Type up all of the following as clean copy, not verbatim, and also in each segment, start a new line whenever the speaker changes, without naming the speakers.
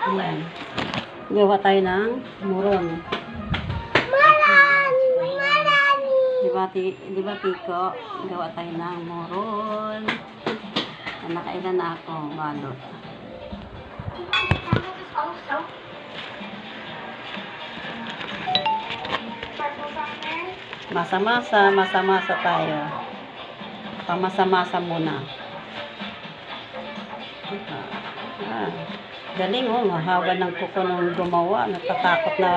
Ayan. Gawa tayo ng muron. Diba, Pico? Gawa tayo ng muron. Nakailan na ako, balot. Masa-masa tayo. Pamasa-masa muna. Galing oh, mahaba ng kuko nung gumawa. Natatakot na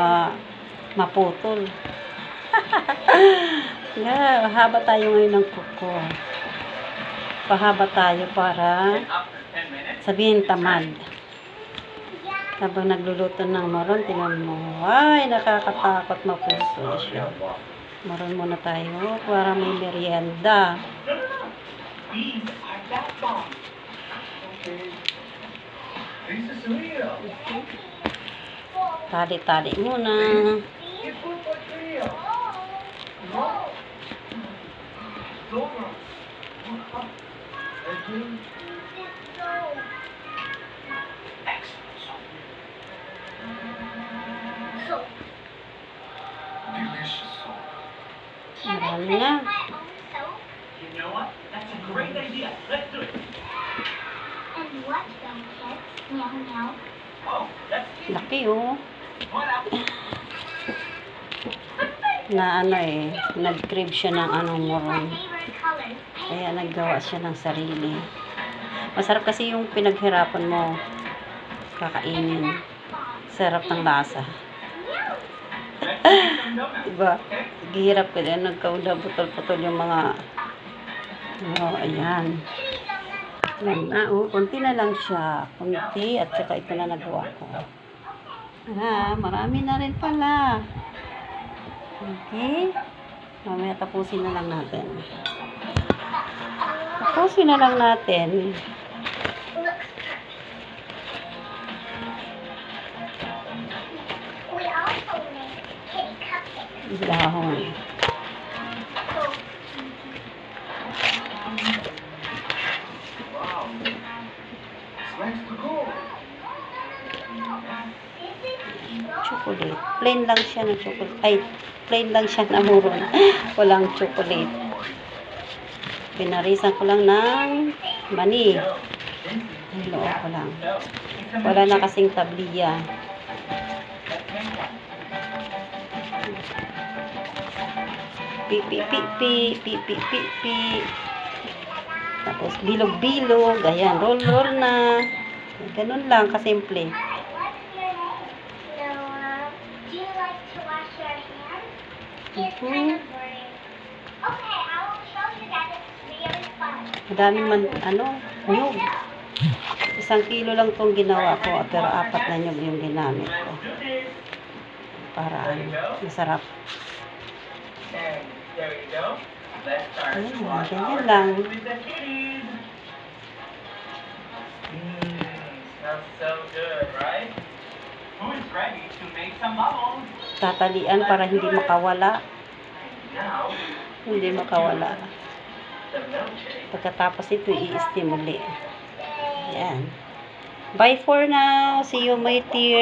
maputol. Mahaba tayo ngayon ng kuko. Pahaba tayo para sabihin tamad. Habang nagluluto ng maron, tingnan mo. Ay, nakakatakot maputol siya. Maron muna tayo para may merienda. Tali-tali muna. Marami na.
You know what? That's a great idea. Let's do it.
And what don't kids? Meow meow.
Oh, that's
Laki oh.
what
Na ano eh, nag-crave siya ng anong moron.
Favorite colors.
Kaya naggawa siya ng sarili. Masarap kasi yung pinaghirapan mo kakainin. Sarap ng lasa. Diba? Gihirap ka din. Nagkauda, putol-putol yung mga ayan. Oh, konti na lang siya. Konti at saka ito na nagawa ko. Marami na rin pala. Okay. Mamaya tapusin na lang natin. Tapusin na lang natin.
We also make kitty cupcakes.
Dahon.
wow. Slice to go.
Chocolate. Plain lang siya ng chocolate. Ay, plain lang siya na muron. Walang chocolate. Pinarisan ko lang ng mani. Loo ko lang. Wala na kasing tabliya. Pipi. Tapos bilog-bilog. Ayan, roll na. Ganun lang, kasimple.
Do you like to wash your hands? It's kind of boring. Okay, I will show you that it's really fun.
Madaming nyug. 1 kilo lang tong ginawa ko, pero 4 na nyug yung ginamit ko. Para masarap.
And there you go. Let's start to wash
Ganyan
our
lang.
hands with the kitties. Smells so good, right? Who is ready to make some bubbles?
Tatalian para hindi makawala.
Now,
Hindi makawala.
the milkshake.
Pagkatapos ito, i-steam uli. Ayan. Bye for now. See you, my dear.